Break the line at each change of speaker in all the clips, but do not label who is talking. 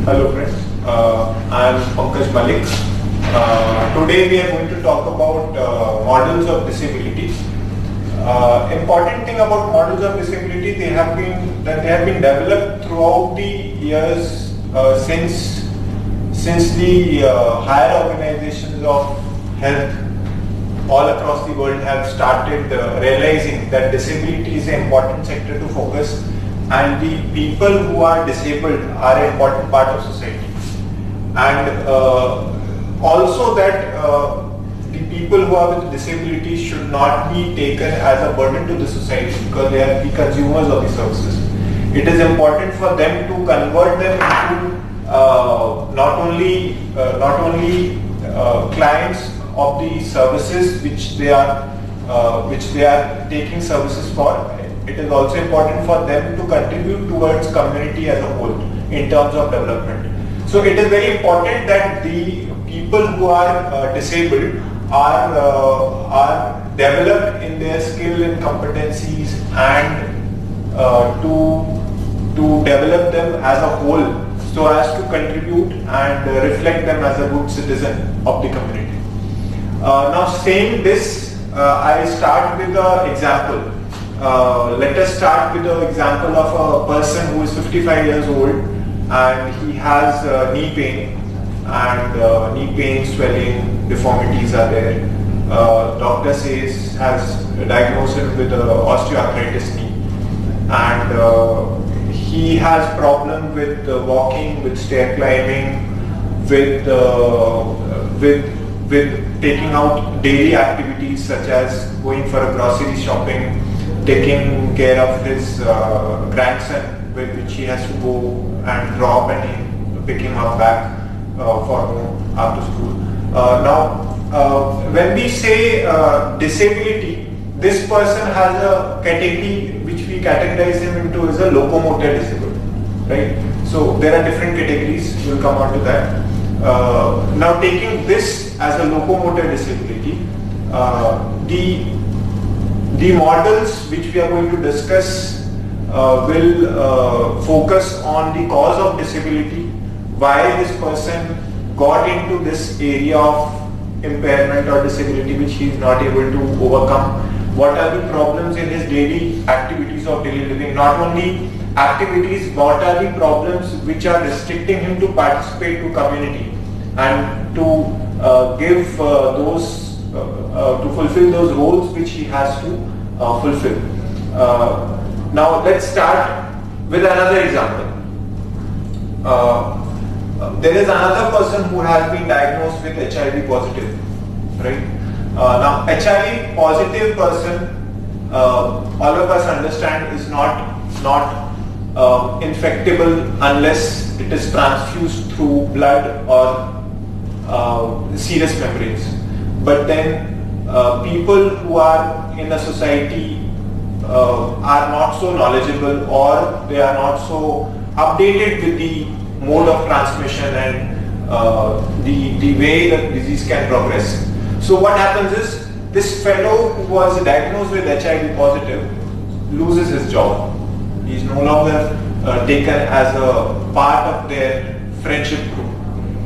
Hello friends, I am Pankaj Malik. Today we are going to talk about models of disability. Important thing about models of disability, they have been developed throughout the years since the higher organizations of health all across the world have started realizing that disability is an important sector to focus, and the people who are disabled are an important part of society, and also that the people who are with disabilities should not be taken as a burden to the society because they are the consumers of the services. It is important for them to convert them into not only clients of the services which they are taking services for. It is also important for them to contribute towards community as a whole in terms of development. So it is very important that the people who are disabled are developed in their skill and competencies, and to develop them as a whole so as to contribute and reflect them as a good citizen of the community. Now saying this, I start with an example. Let us start with the example of a person who is 55 years old and he has knee pain, and knee pain, swelling, deformities are there. Doctor says has diagnosed him with osteoarthritis knee, and he has problem with walking, with stair climbing, with taking out daily activities such as going for a grocery shopping, taking care of his grandson, with which he has to go and drop and pick him up back for home after school. Now, when we say disability, this person has a category which we categorize him into as a locomotor disabled, right? So there are different categories. We'll come on to that. Now, taking this as a locomotor disability, the models which we are going to discuss will focus on the cause of disability, why this person got into this area of impairment or disability which he is not able to overcome, what are the problems in his daily activities of daily living, not only activities, what are the problems which are restricting him to participate to community and to give those to fulfill those roles which he has to fulfill. Now let's start with another example. There is another person who has been diagnosed with HIV positive, right? Now HIV positive person, all of us understand, is not infectable unless it is transfused through blood or serous membranes. But then people who are in a society are not so knowledgeable, or they are not so updated with the mode of transmission and the way the disease can progress. So what happens is, this fellow who was diagnosed with HIV positive loses his job. He is no longer taken as a part of their friendship group.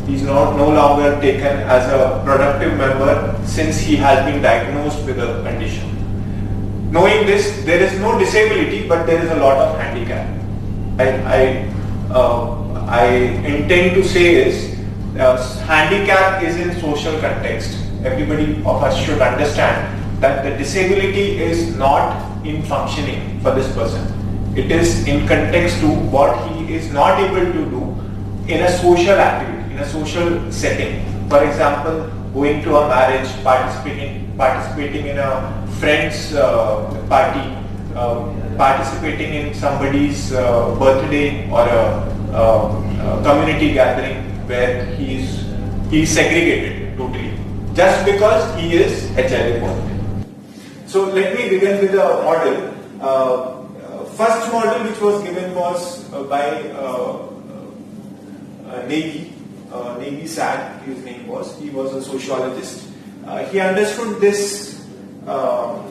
He is no longer taken as a productive member since he has been diagnosed with a condition. Knowing this, there is no disability, but there is a lot of handicap. I intend to say is, handicap is in social context. Everybody of us should understand that the disability is not in functioning for this person. It is in context to what he is not able to do in a social activity, in a social setting. For example, going to a marriage, participating in a friend's party, participating in somebody's birthday or a community gathering where he is segregated totally just because he is HIV positive. So let me begin with the model. First model which was given was by NAGI. NAGI Sad, his name was. He was a sociologist. He understood this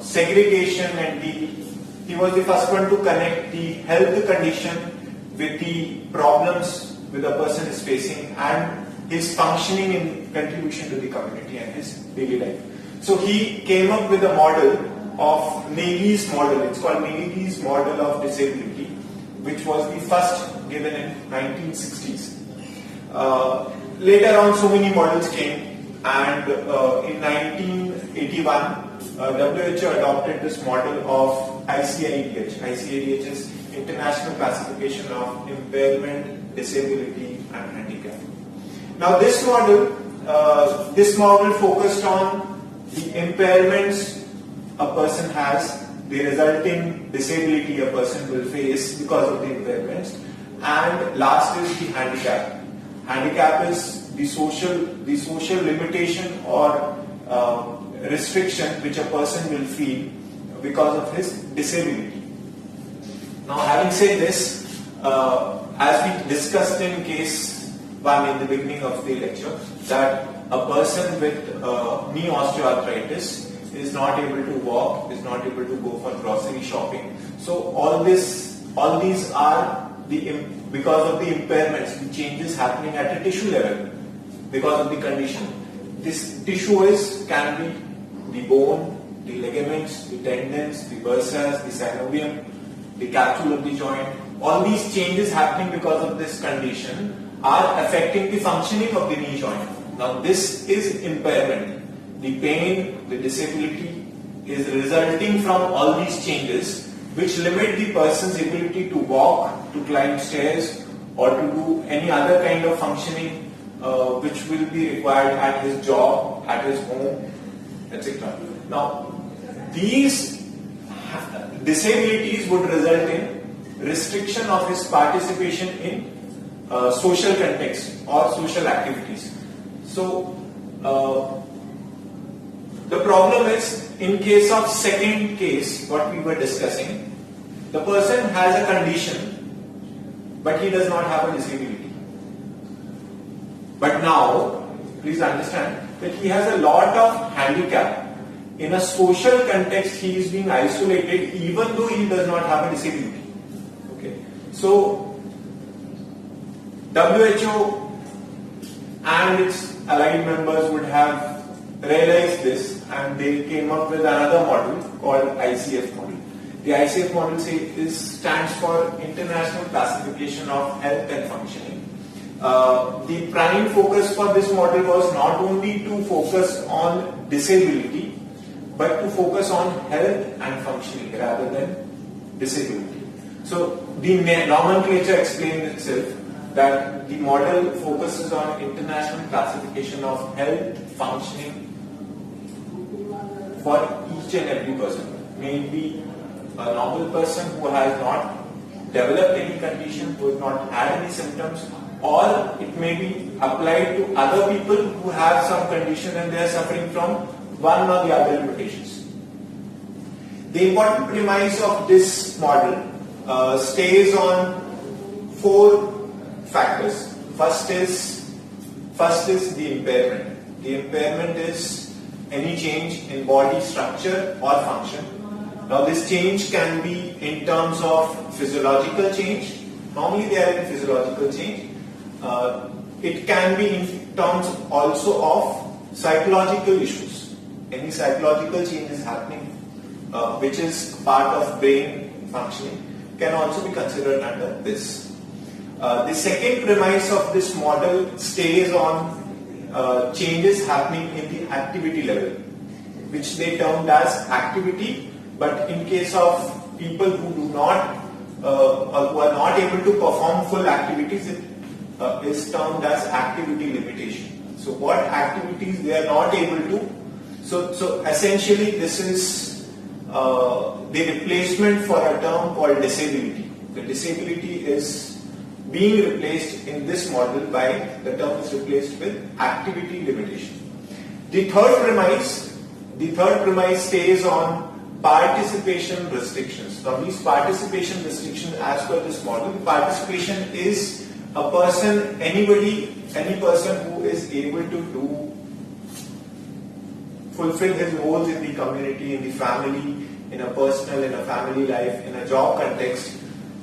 segregation, and he was the first one to connect the health condition with the problems with a person is facing and his functioning in contribution to the community and his daily life. So he came up with a model of NAGI's model. It's called NAGI's model of disability, which was the first given in 1960s. Later on, so many models came, and in 1981, WHO adopted this model of ICIDH. ICIDH is International Classification of Impairment, Disability and Handicap. Now this model focused on the impairments a person has, the resulting disability a person will face because of the impairments, and last is the handicap. Handicap is the social limitation or restriction which a person will feel because of his disability. Now, having said this, as we discussed in case 1 in the beginning of the lecture, that a person with knee osteoarthritis is not able to walk, is not able to go for grocery shopping. So all these are because of the impairments, the changes happening at a tissue level because of the condition. This tissue can be the bone, the ligaments, the tendons, the bursas, the synovium, the capsule of the joint. All these changes happening because of this condition are affecting the functioning of the knee joint. Now this is impairment. The pain, the disability is resulting from all these changes which limit the person's ability to walk, to climb stairs or to do any other kind of functioning which will be required at his job, at his home, etc. Now these disabilities would result in restriction of his participation in social context or social activities. So the problem is, in case of second case, what we were discussing, the person has a condition, but he does not have a disability. But now, please understand that he has a lot of handicap. In a social context, he is being isolated even though he does not have a disability. Okay. So, WHO and its allied members would have realized this, and they came up with another model called ICF model. The ICF model stands for International Classification of Health and Functioning. The prime focus for this model was not only to focus on disability, but to focus on health and functioning rather than disability. So the nomenclature explains itself that the model focuses on international classification of health functioning for each and every person. Maybe a normal person who has not developed any condition, who has not had any symptoms, or it may be applied to other people who have some condition and they are suffering from one or the other limitations. The important premise of this model stays on 4 factors. First is the impairment. The impairment is any change in body structure or function. Now this change can be in terms of physiological change. Normally they are in physiological change. It can be in terms also of psychological issues. Any psychological change is happening which is part of brain functioning can also be considered under this. The second premise of this model stays on changes happening in the activity level, which they termed as activity, but in case of people who do not who are not able to perform full activities, it is termed as activity limitation. So what activities they are not able to, so essentially this is the replacement for a term called disability. The disability is being replaced in this model by the term is replaced with activity limitation. The third premise stays on participation restrictions. Now these participation restrictions, as per this model, participation is a person, any person who is able to fulfill his roles in the community, in the family, in a personal, in a family life, in a job context.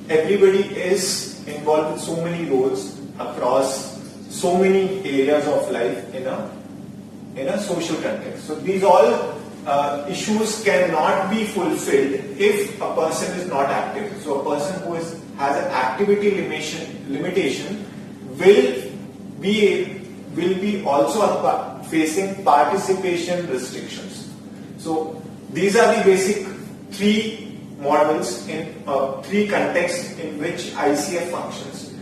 Everybody is involved with so many roles across so many areas of life in a social context. So these all issues cannot be fulfilled if a person is not active. So a person who has an activity limitation will be also facing participation restrictions. So these are the basic three models in three contexts in which ICF functions.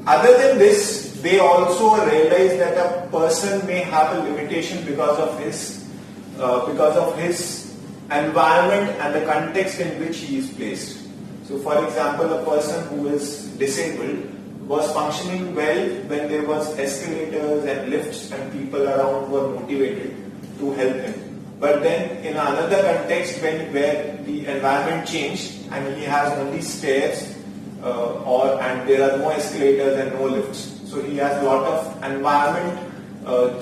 Other than this, they also realize that a person may have a limitation because of his environment and the context in which he is placed. So for example, a person who is disabled was functioning well when there was escalators and lifts and people around were motivated to help him. But then in another context where the environment changed and he has only stairs and there are no escalators and no lifts. So he has a lot of environment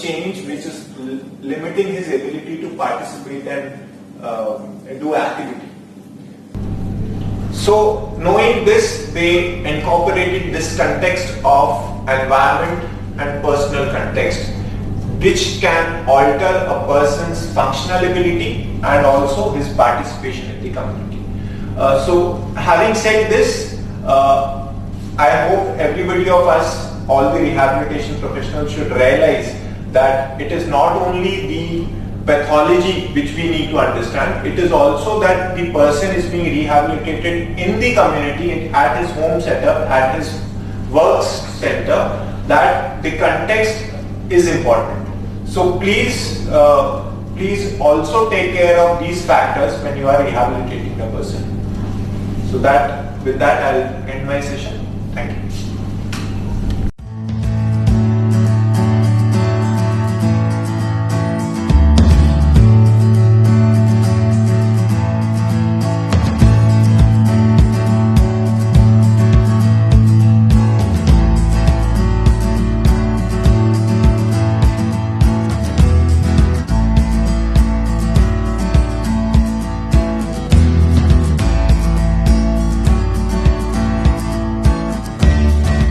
change which is limiting his ability to participate and do activity. So knowing this, they incorporated this context of environment and personal context, which can alter a person's functional ability and also his participation in the community. So having said this, I hope everybody of us, all the rehabilitation professionals, should realize that it is not only the pathology which we need to understand, it is also that the person is being rehabilitated in the community, at his home setup, at his work center, that the context is important. So please also take care of these factors when you are rehabilitating the person. So with that I'll end my session. Thank you.